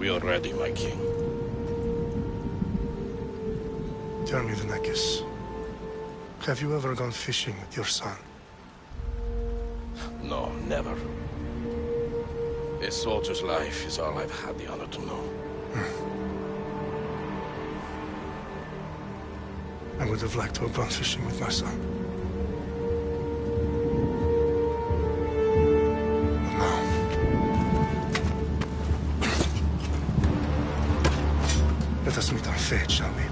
We are ready, my king. Tell me, Vinekis, have you ever gone fishing with your son? No, never. A soldier's life is all I've had the honor to know. I would have liked to have gone fishing with my son. But now... let us meet our fate, shall we?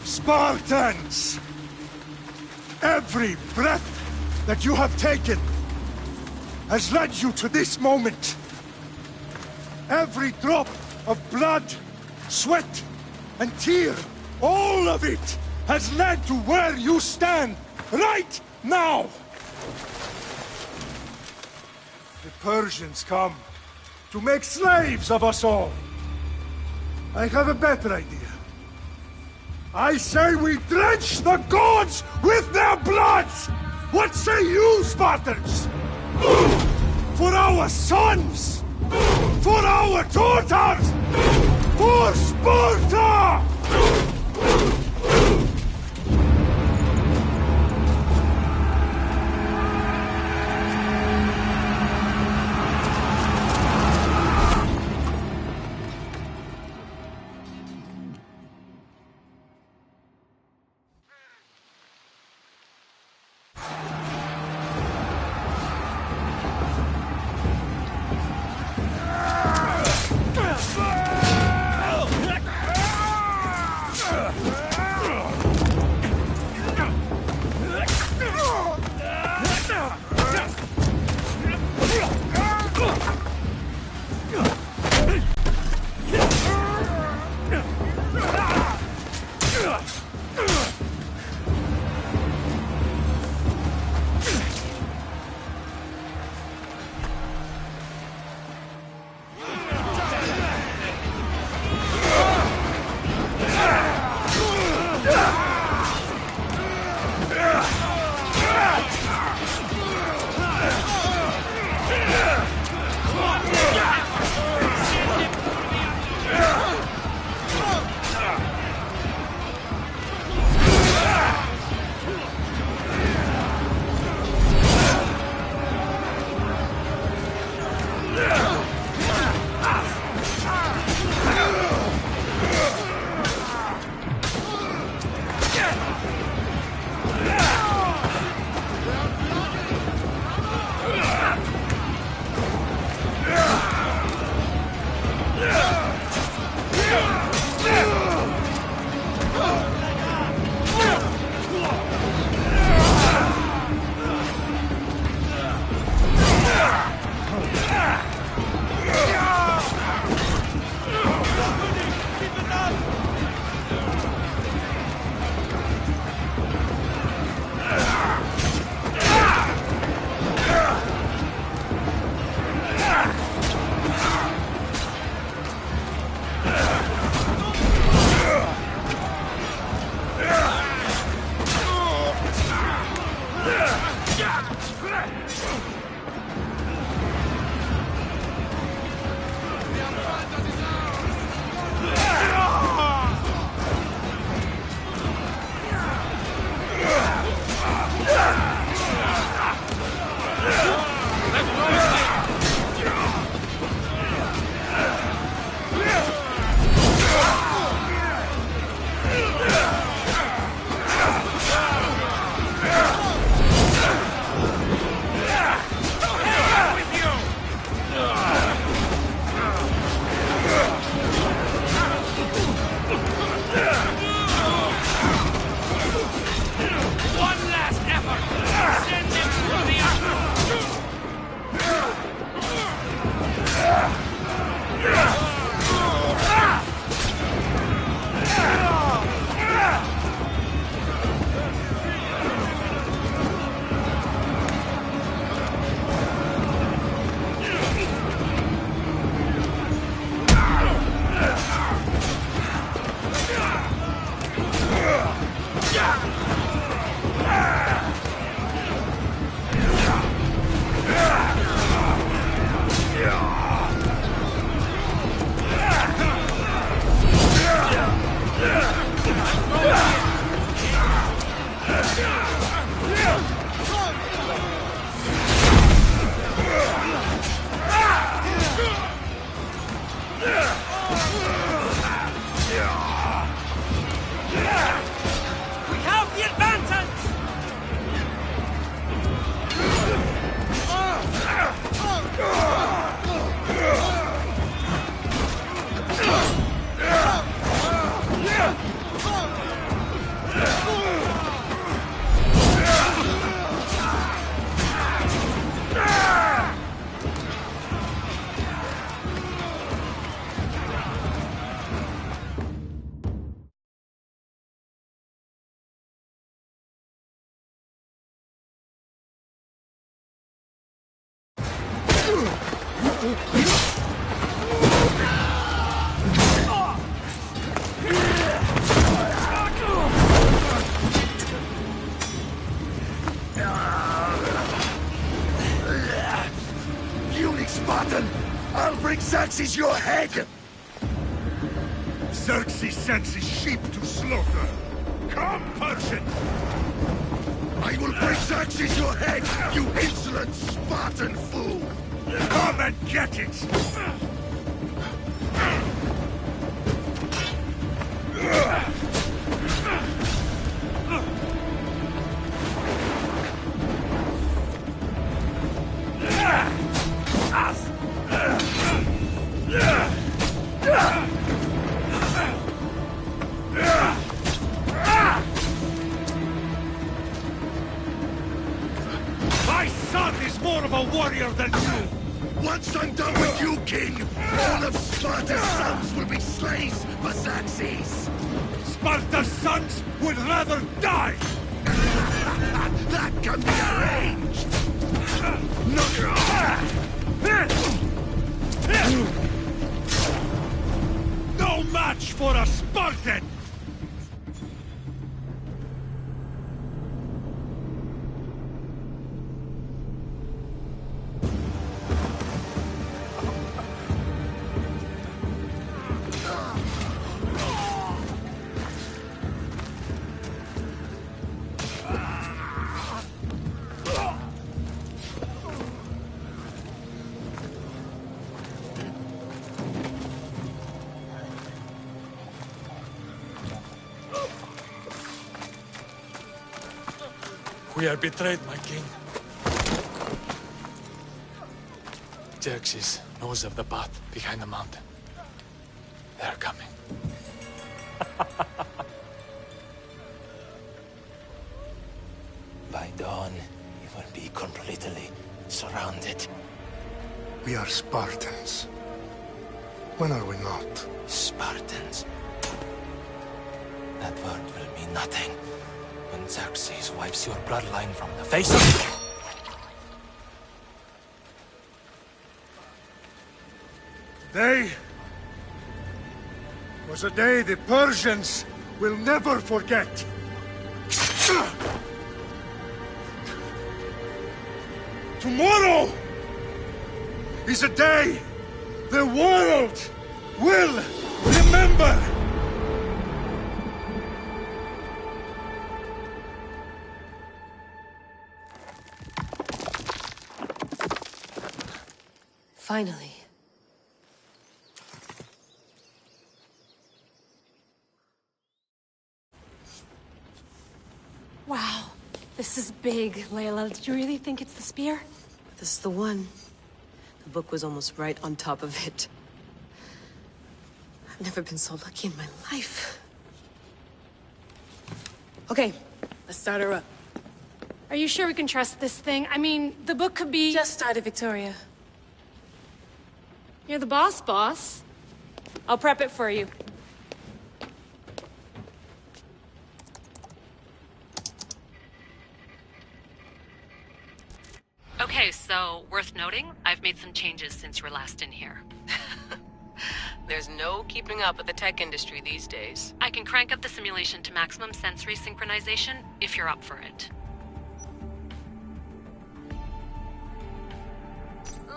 Spartans! Every breath that you have taken has led you to this moment. Every drop of blood, sweat, and tear, all of it has led to where you stand right now. The Persians come to make slaves of us all. I have a better idea. I say we drench the gods with their blood! What say you, Spartans? For our sons! For our daughters! For Sparta! Puny Spartan! I'll bring Xerxes your head! Xerxes sends his sheep to slaughter. Come, Persian! I will bring Xerxes your head, you insolent Spartan fool! Come and get it! My son is more of a warrior than you! Once I'm done with you, King, all of Sparta's sons will be slaves for Xerxes! Sparta's sons would rather die! That can be arranged! No match for a Spartan! We are betrayed, my king. Xerxes knows of the path behind the mountain. They are coming. By dawn, you will be completely surrounded. We are Spartans. When are we not? Spartans. That word will mean nothing when Xerxes wipes your bloodline from the face of... Today was a day the Persians will never forget. Tomorrow is a day the world will remember. Finally. Wow, this is big, Layla. Did you really think it's the spear? This is the one. The book was almost right on top of it. I've never been so lucky in my life. Okay, let's start her up. Are you sure we can trust this thing? I mean, the book could be... Just started, Victoria. You're the boss. I'll prep it for you. Okay, so worth noting, I've made some changes since you were last in here. There's no keeping up with the tech industry these days. I can crank up the simulation to maximum sensory synchronization if you're up for it.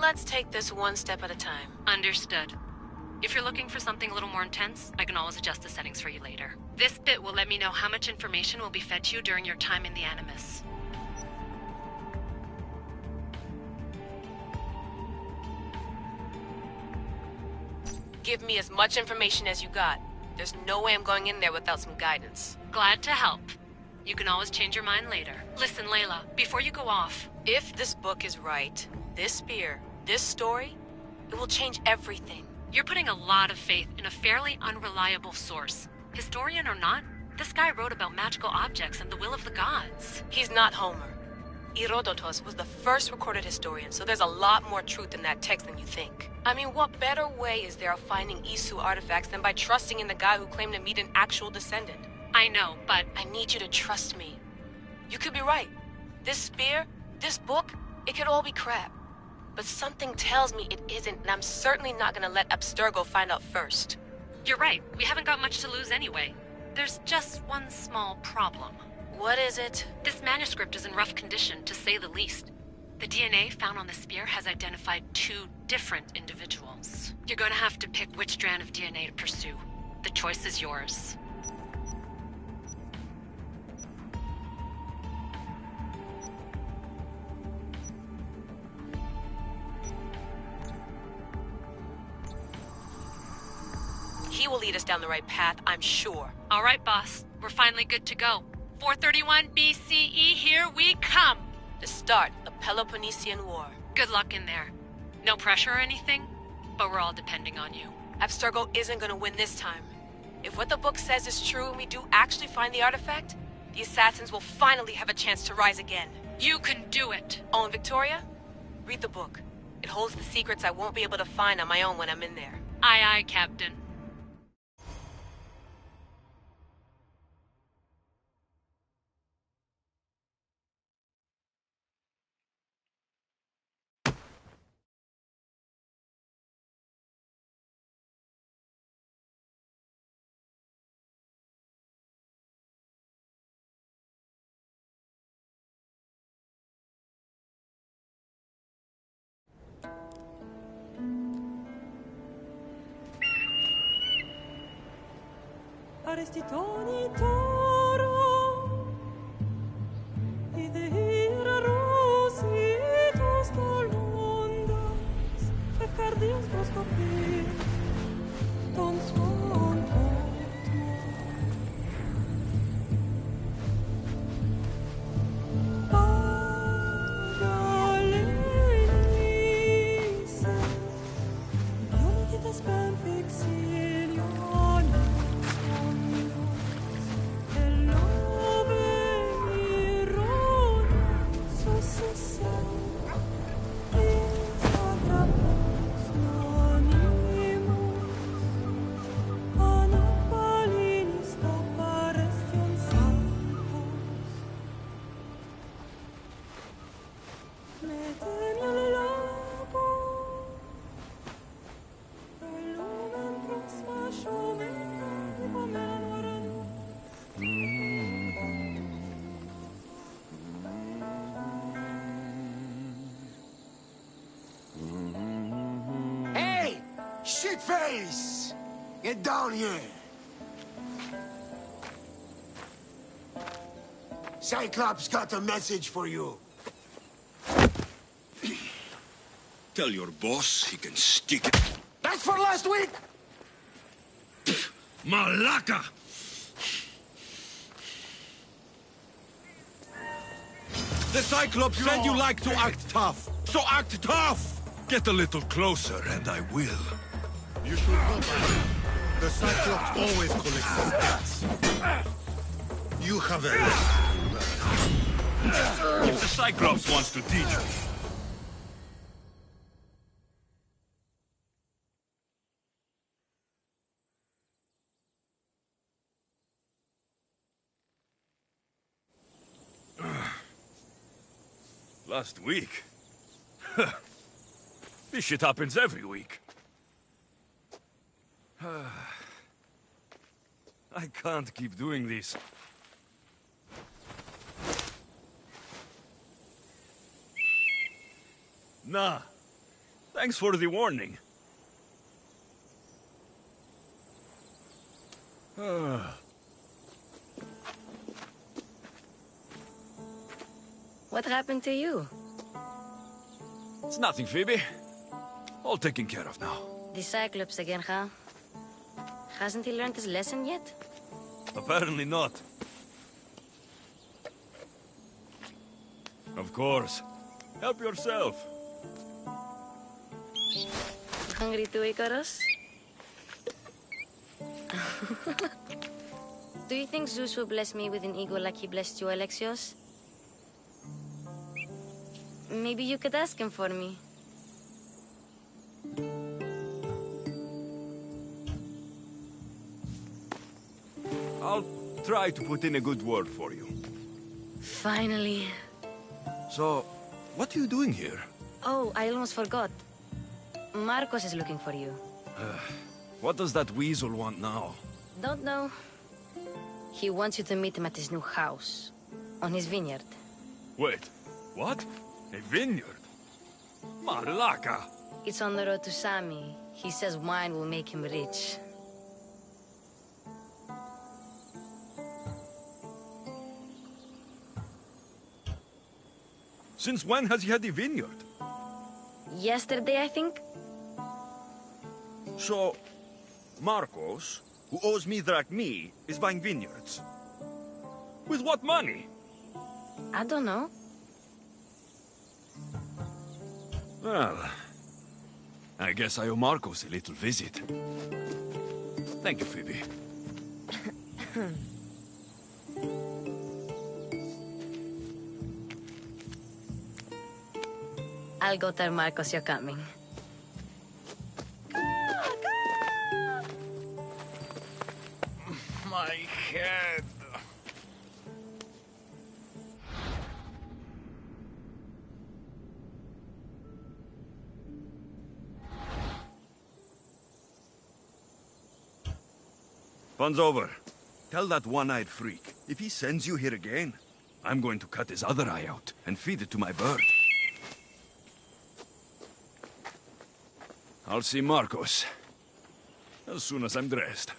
Let's take this one step at a time. Understood. If you're looking for something a little more intense, I can always adjust the settings for you later. This bit will let me know how much information will be fed to you during your time in the Animus. Give me as much information as you got. There's no way I'm going in there without some guidance. Glad to help. You can always change your mind later. Listen, Layla, before you go off... If this book is right, this spear, this story, it will change everything. You're putting a lot of faith in a fairly unreliable source. Historian or not, this guy wrote about magical objects and the will of the gods. He's not Homer. Herodotus was the first recorded historian, so there's a lot more truth in that text than you think. I mean, what better way is there of finding Isu artifacts than by trusting in the guy who claimed to meet an actual descendant? I know, but... I need you to trust me. You could be right. This spear, this book, it could all be crap. But something tells me it isn't, and I'm certainly not gonna let Abstergo find out first. You're right. We haven't got much to lose anyway. There's just one small problem. What is it? This manuscript is in rough condition, to say the least. The DNA found on the spear has identified 2 different individuals. You're gonna have to pick which strand of DNA to pursue. The choice is yours. He will lead us down the right path, I'm sure. All right, boss. We're finally good to go. 431 BCE, here we come! The start of Peloponnesian War. Good luck in there. No pressure or anything, but we're all depending on you. Abstergo isn't gonna win this time. If what the book says is true and we do actually find the artifact, the assassins will finally have a chance to rise again. You can do it! Oh, and Victoria? Read the book. It holds the secrets I won't be able to find on my own when I'm in there. Aye, aye, Captain. Arestitoni toro Idehira rositos colondas Fefcardias proscopir Ton svon Pagalenice Ionitas ben fixilion Shitface! Get down here! Cyclops got a message for you. Tell your boss he can stick it. That's for last week! Malaka! The Cyclops said you like to act tough. So act tough! Get a little closer and I will. You should know by now. The Cyclops always collects his debts. You have a lesson to learn. If the Cyclops wants to teach me. Last week? This shit happens every week. I can't keep doing this. Nah. Thanks for the warning. What happened to you? It's nothing, Phoebe. All taken care of now. The Cyclops again, huh? Hasn't he learned his lesson yet? Apparently not. Of course. Help yourself. Hungry too, Icarus? Do you think Zeus will bless me with an ego like he blessed you, Alexios? Maybe you could ask him for me. I'll try to put in a good word for you. Finally. So, what are you doing here? Oh, I almost forgot. Marcos is looking for you. What does that weasel want now? Don't know. He wants you to meet him at his new house. On his vineyard. Wait, what? A vineyard? Malaka! It's on the road to Sami. He says wine will make him rich. Since when has he had a vineyard? Yesterday, I think? So, Marcos, who owes me drachmi, is buying vineyards. With what money? I don't know. Well, I guess I owe Marcos a little visit. Thank you, Phoebe. I'll go tell Marcos you're coming. My head. Fun's over. Tell that one-eyed freak, if he sends you here again, I'm going to cut his other eye out and feed it to my bird. I'll see Marcos as soon as I'm dressed.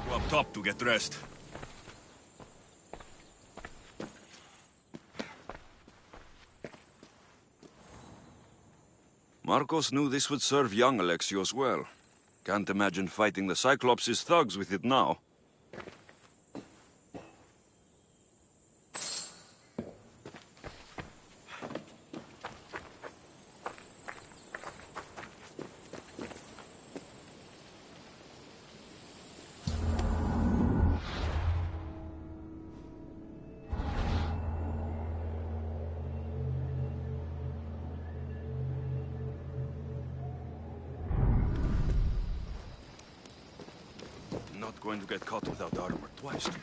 Go up top to get dressed. Marcos knew this would serve young Alexios well. Can't imagine fighting the Cyclops' thugs with it now. Not going to get caught without armor twice today.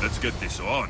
Let's get this on.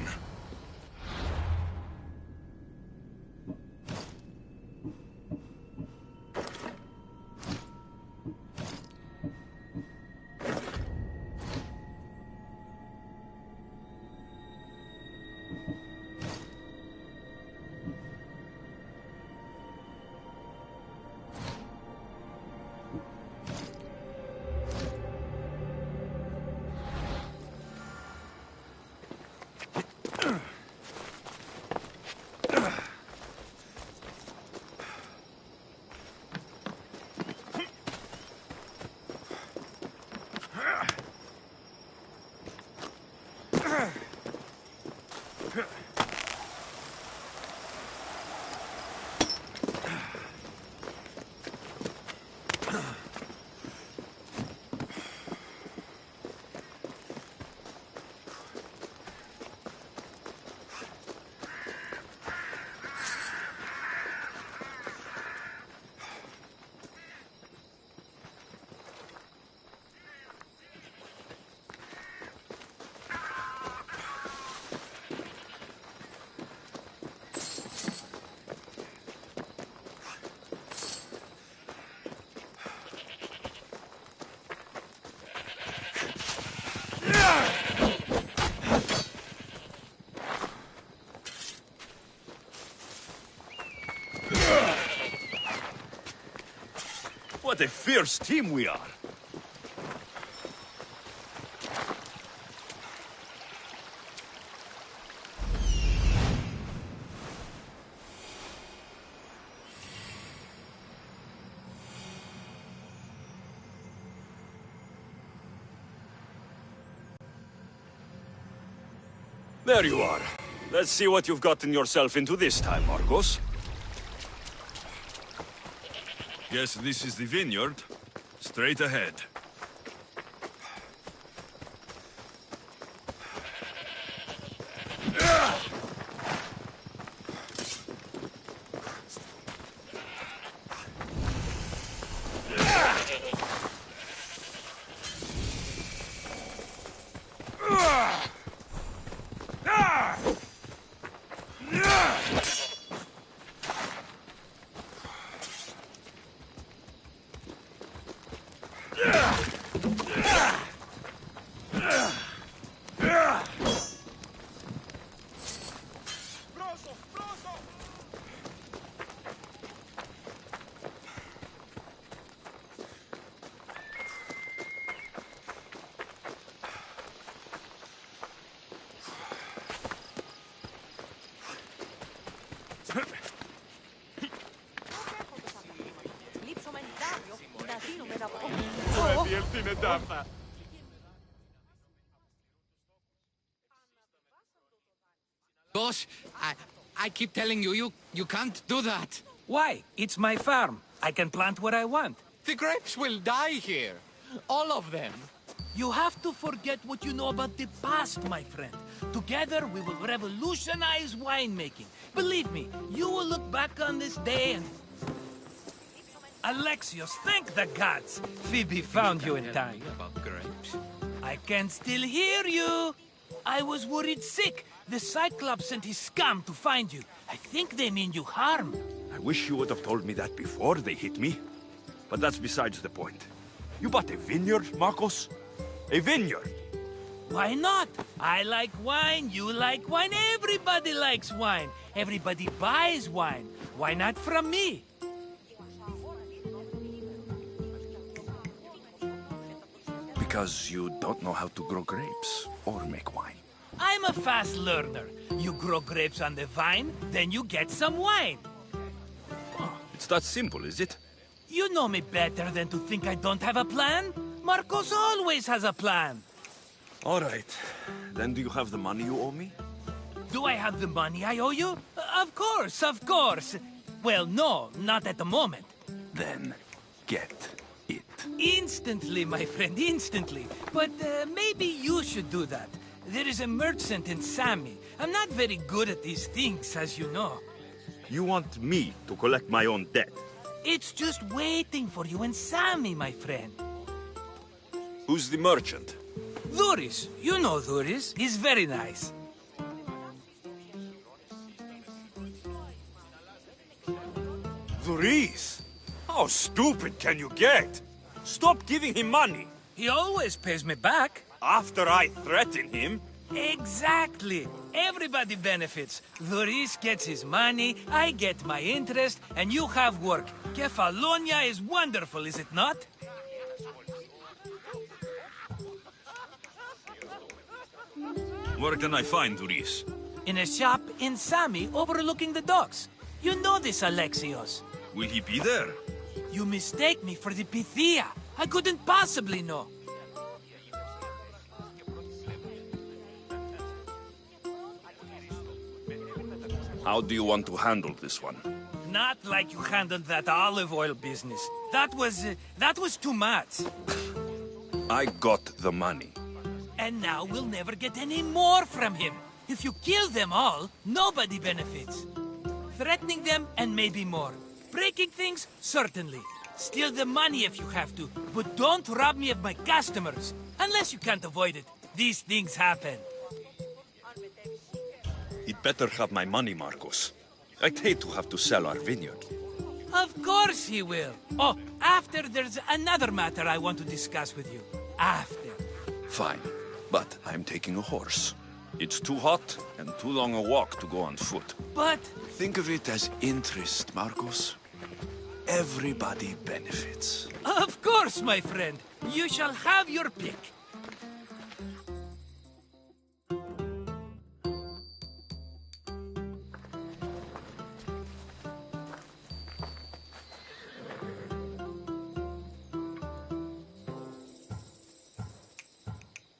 What a fierce team we are! There you are. Let's see what you've gotten yourself into this time, Marcos. Yes, this is the vineyard. Straight ahead. Boss, I keep telling you, you can't do that. Why? It's my farm. I can plant what I want. The grapes will die here. All of them. You have to forget what you know about the past, my friend. Together, we will revolutionize winemaking. Believe me, you will look back on this day and... Alexios, thank the gods! Phoebe found you in time. About grapes. I can still hear you! I was worried sick. The Cyclops sent his scum to find you. I think they mean you harm. I wish you would have told me that before they hit me. But that's besides the point. You bought a vineyard, Marcos? A vineyard? Why not? I like wine, you like wine, everybody likes wine. Everybody buys wine. Why not from me? Because you don't know how to grow grapes or make wine. I'm a fast learner. You grow grapes on the vine, then you get some wine. Oh, it's that simple, is it? You know me better than to think I don't have a plan. Marcos always has a plan. All right. Then do you have the money you owe me? Do I have the money I owe you? Of course, of course. Well, no, not at the moment. Then get it. Instantly, my friend, instantly. But maybe you should do that. There is a merchant in Sami. I'm not very good at these things, as you know. You want me to collect my own debt? It's just waiting for you in Sami, my friend. Who's the merchant? Dhuris. You know Dhuris. He's very nice. Dhuris? How stupid can you get? Stop giving him money. He always pays me back. After I threaten him? Exactly. Everybody benefits. Dhuris gets his money, I get my interest, and you have work. Kefalonia is wonderful, is it not? Where can I find Dhuris? In a shop in Sami overlooking the docks. You know this, Alexios. Will he be there? You mistake me for the Pythia. I couldn't possibly know. How do you want to handle this one? Not like you handled that olive oil business. That was too much. I got the money. And now we'll never get any more from him. If you kill them all, nobody benefits. Threatening them, and maybe more. Breaking things, certainly. Steal the money if you have to, but don't rob me of my customers. Unless you can't avoid it. These things happen. He'd better have my money, Marcos. I'd hate to have to sell our vineyard. Of course he will. Oh, after there's another matter I want to discuss with you. After. Fine, but I'm taking a horse. It's too hot and too long a walk to go on foot. But... Think of it as interest, Marcos. Everybody benefits. Of course, my friend. You shall have your pick.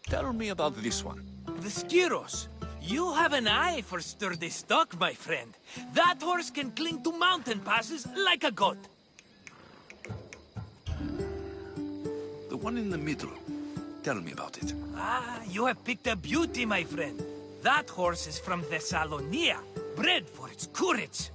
Tell me about this one. The Skiros. You have an eye for sturdy stock, my friend. That horse can cling to mountain passes like a goat. The one in the middle. Tell me about it. Ah, you have picked a beauty, my friend. That horse is from Thessalonia, bred for its courage.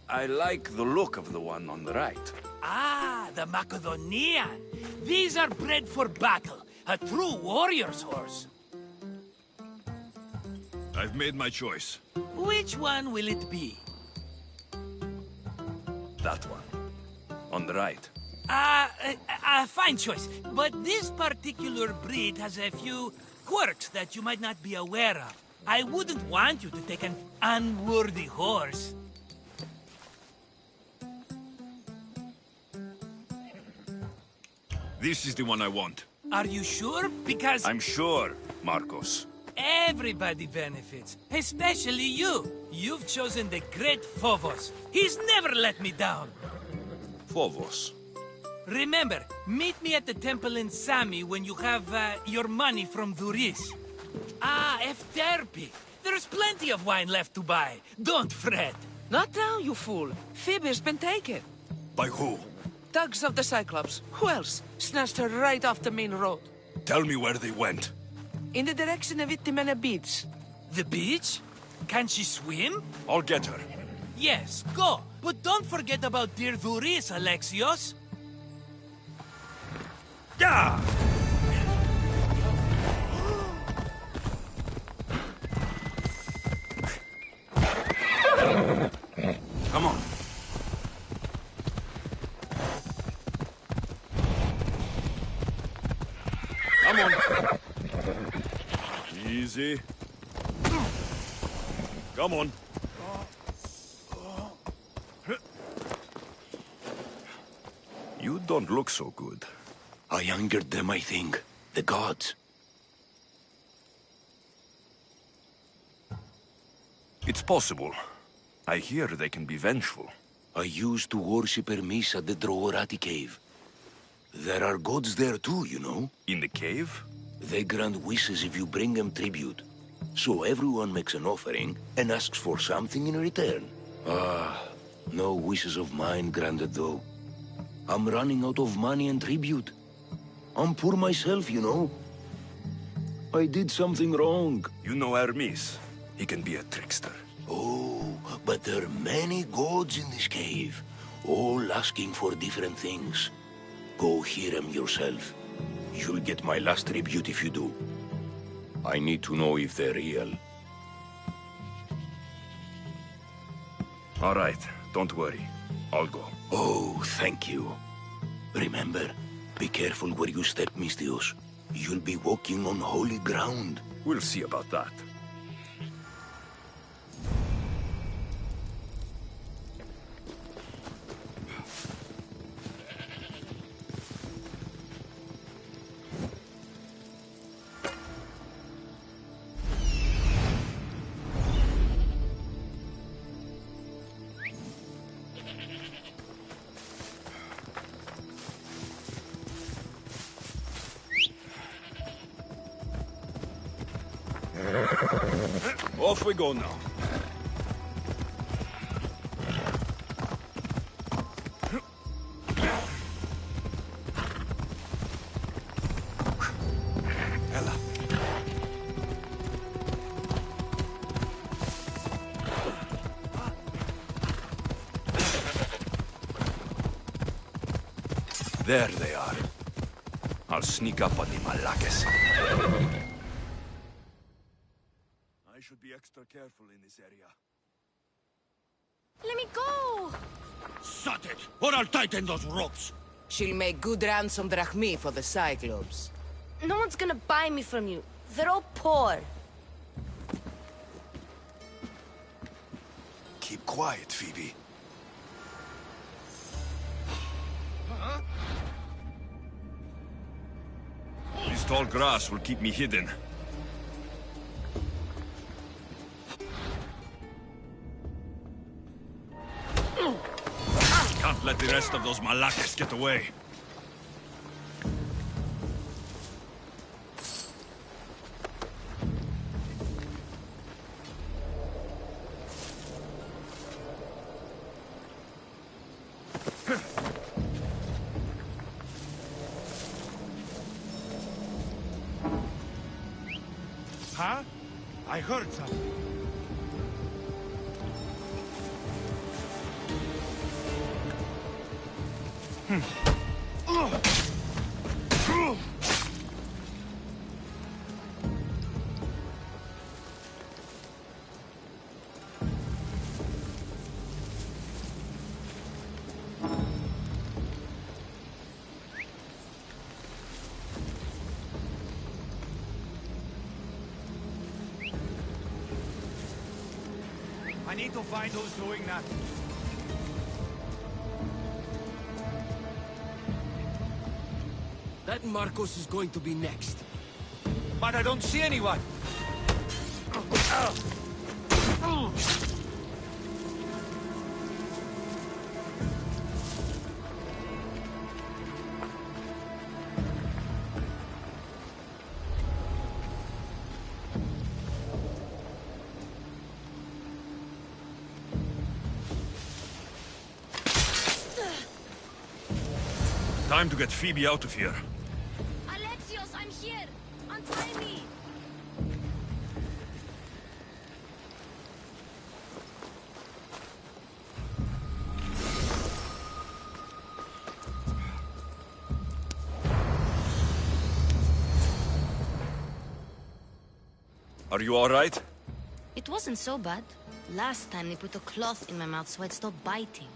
I like the look of the one on the right. Ah, the Macedonian. These are bred for battle. A true warrior's horse. I've made my choice. Which one will it be? That one. On the right. Fine choice. But this particular breed has a few quirks that you might not be aware of. I wouldn't want you to take an unworthy horse. This is the one I want. Are you sure? Because... I'm sure, Marcos. Everybody benefits, especially you. You've chosen the great Phobos. He's never let me down. Phobos. Remember, meet me at the temple in Sami when you have your money from Duris. Ah, Efterpi. There's plenty of wine left to buy. Don't fret. Not now, you fool. Phoebe's been taken. By who? Thugs of the Cyclops. Who else? Snatched her right off the main road. Tell me where they went. In the direction of Itimena Beach. The beach? Can she swim? I'll get her. Yes, go. But don't forget about dear Duris, Alexios. Yeah! Come on. Come on. Easy. Come on. You don't look so good. I angered them, I think. The gods. It's possible. I hear they can be vengeful. I used to worship Hermes at the Droorati cave. There are gods there too, you know. In the cave? They grant wishes if you bring them tribute. So everyone makes an offering and asks for something in return. Ah, no wishes of mine granted though. I'm running out of money and tribute. I'm poor myself, you know. I did something wrong. You know Hermes. He can be a trickster. Oh, but there are many gods in this cave, all asking for different things. Go hear them yourself. You'll get my last tribute if you do. I need to know if they're real. All right, don't worry. I'll go. Oh, thank you. Remember, be careful where you step, Mistios. You'll be walking on holy ground. We'll see about that. Off we go now. Ella. There they are. I'll sneak up on the Malakes. I should be extra careful in this area. Let me go! Shut it, or I'll tighten those ropes. She'll make good ransom drachmi for the Cyclops. No one's gonna buy me from you. They're all poor. Keep quiet, Phoebe. This tall grass will keep me hidden. Can't let the rest of those Malakes get away. Huh? I heard something. I need to find who's doing that. That Marcos is going to be next. But I don't see anyone. Time to get Phoebe out of here. Alexios, I'm here! Untie me! Are you all right? It wasn't so bad. Last time they put a cloth in my mouth so I'd stop biting.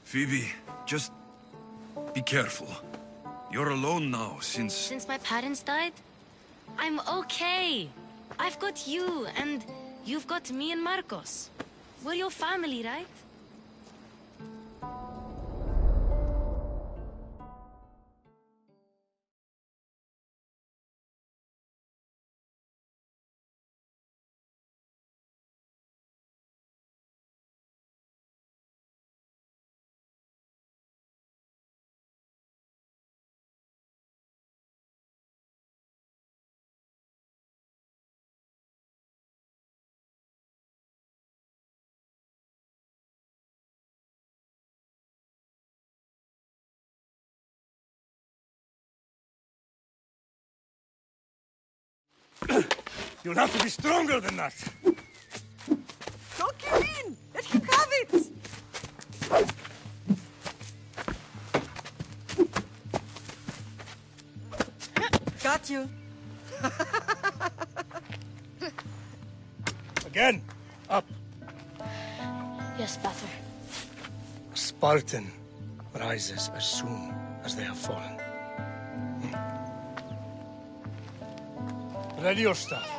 Phoebe, just be careful. You're alone now since... Since my parents died? I'm okay. I've got you, and you've got me and Marcos. We're your family, right? You'll have to be stronger than that. Don't give in! Let him have it! Got you. Again. Up. Yes, Pater. A Spartan rises as soon as they have fallen. Ready your staff.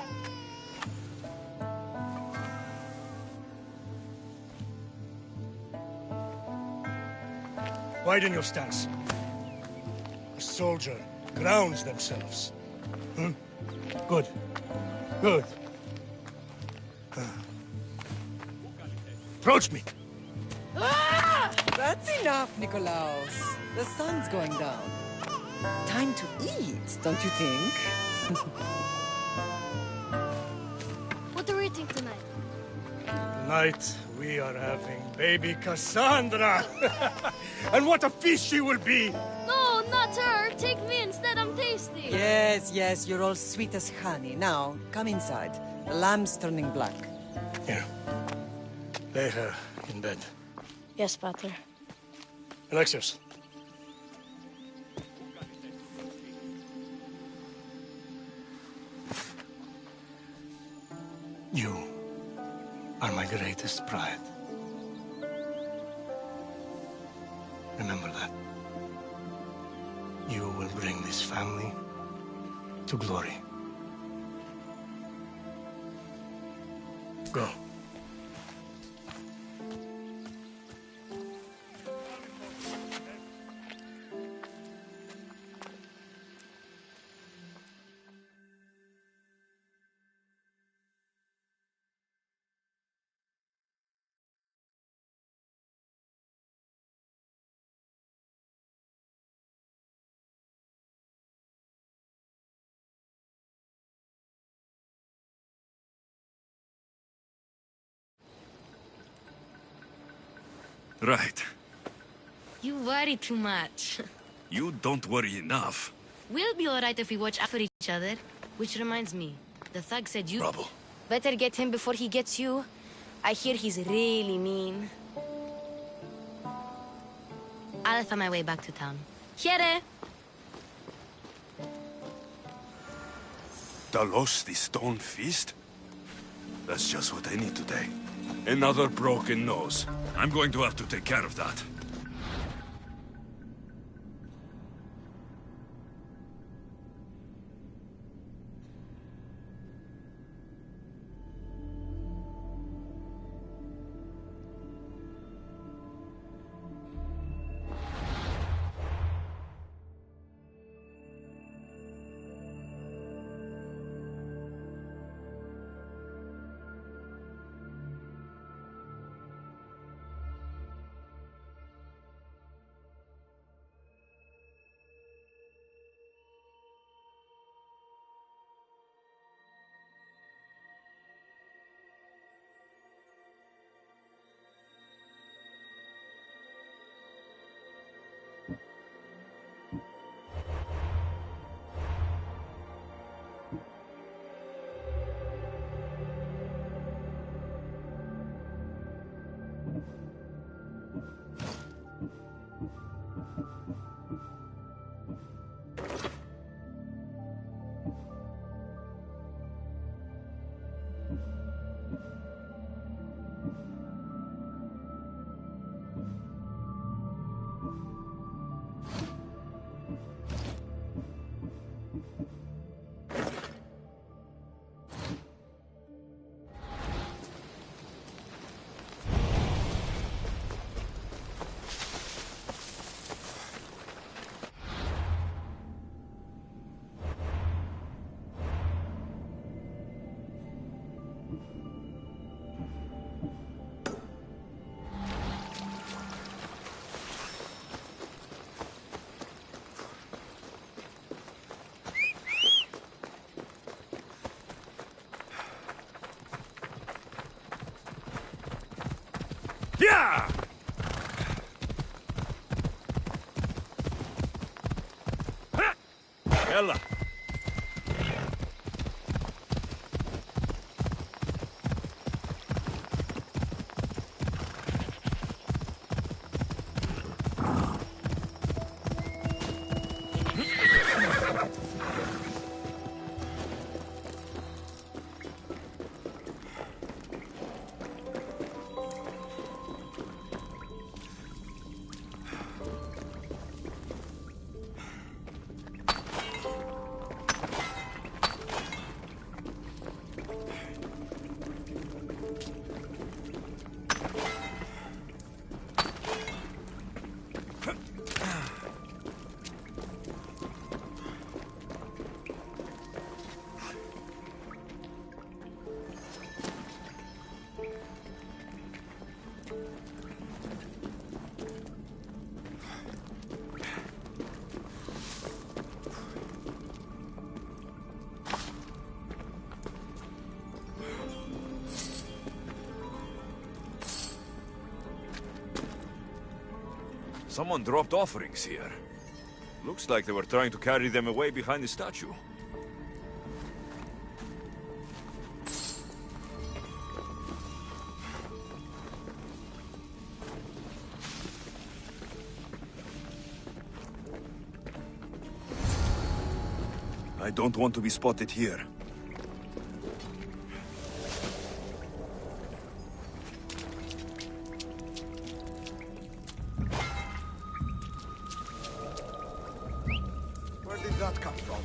Widen your stance. A soldier grounds themselves. Good. Good. Approach me. Ah! That's enough, Nikolaos. The sun's going down. Time to eat, don't you think? What are we eating tonight? Tonight, we are having baby Cassandra. And what a feast she will be! No, not her! Take me instead, I'm tasty! Yes, yes, you're all sweet as honey. Now, come inside. The lamb's turning black. Here. Lay her in bed. Yes, Pater. Alexios. You are my greatest pride. Remember that. You will bring this family to glory. Go. Right. You worry too much. You don't worry enough. We'll be alright if we watch out for each other. Which reminds me, The thug said you... Rubble. Better get him before he gets you. I hear he's really mean. I'll find my way back to town. Here! Dalos, the stone feast? That's just what I need today. Another broken nose. I'm going to have to take care of that. Yeah! Ella. Someone dropped offerings here. Looks like they were trying to carry them away behind the statue. I don't want to be spotted here. Where did that come from?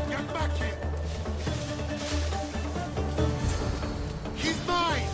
Get back here! He's mine!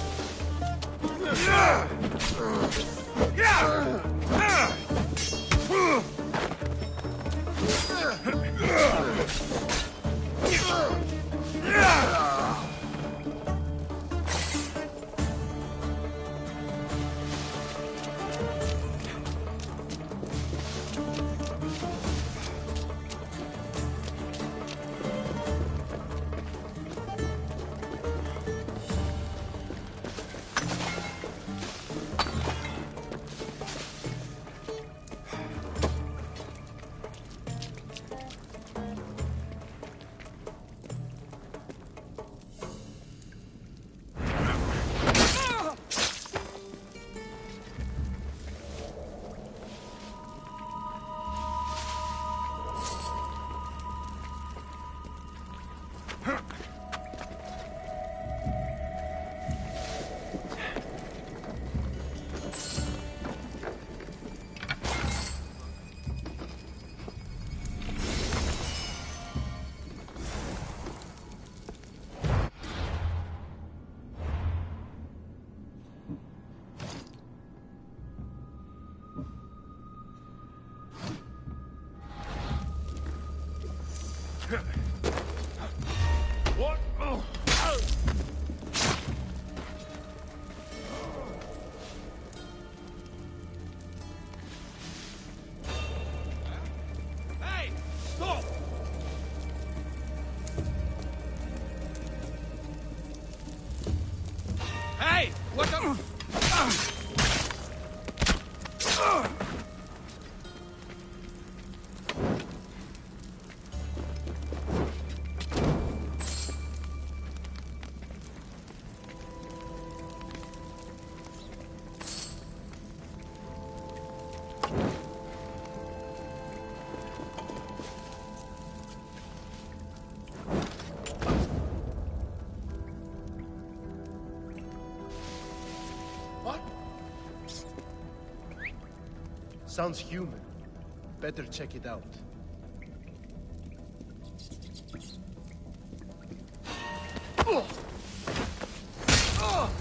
What the... Sounds human. Better check it out.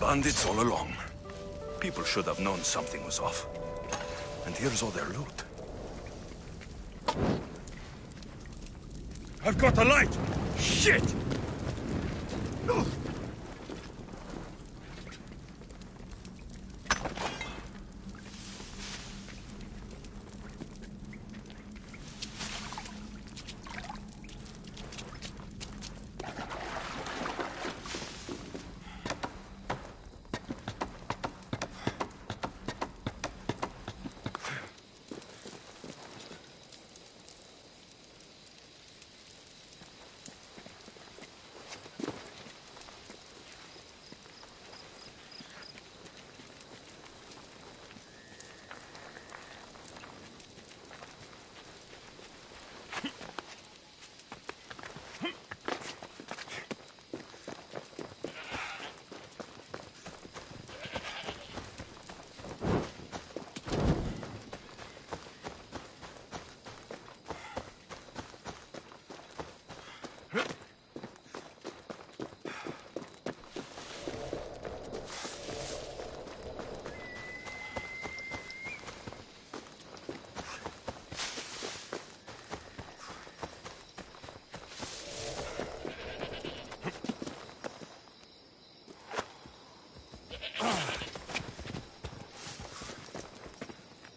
Bandits all along. People should have known something was off. And here's all their loot. I've got a light! Shit!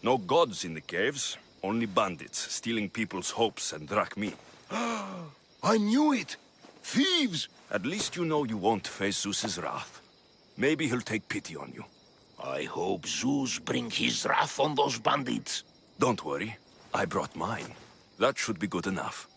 No gods in the caves, only bandits stealing people's hopes and drachmi. I knew it! Thieves! At least you know you won't face Zeus's wrath. Maybe he'll take pity on you. I hope Zeus bring his wrath on those bandits. Don't worry, I brought mine. That should be good enough.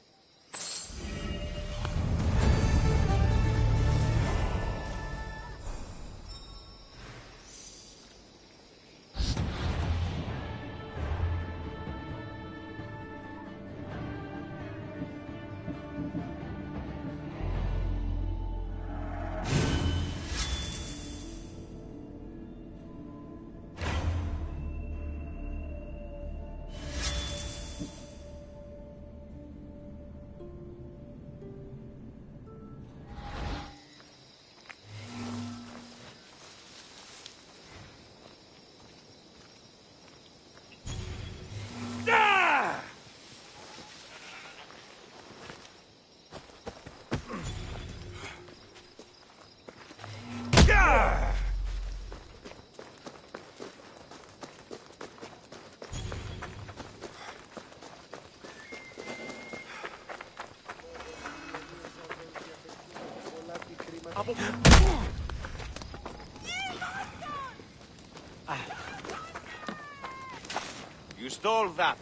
You stole that.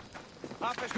Half a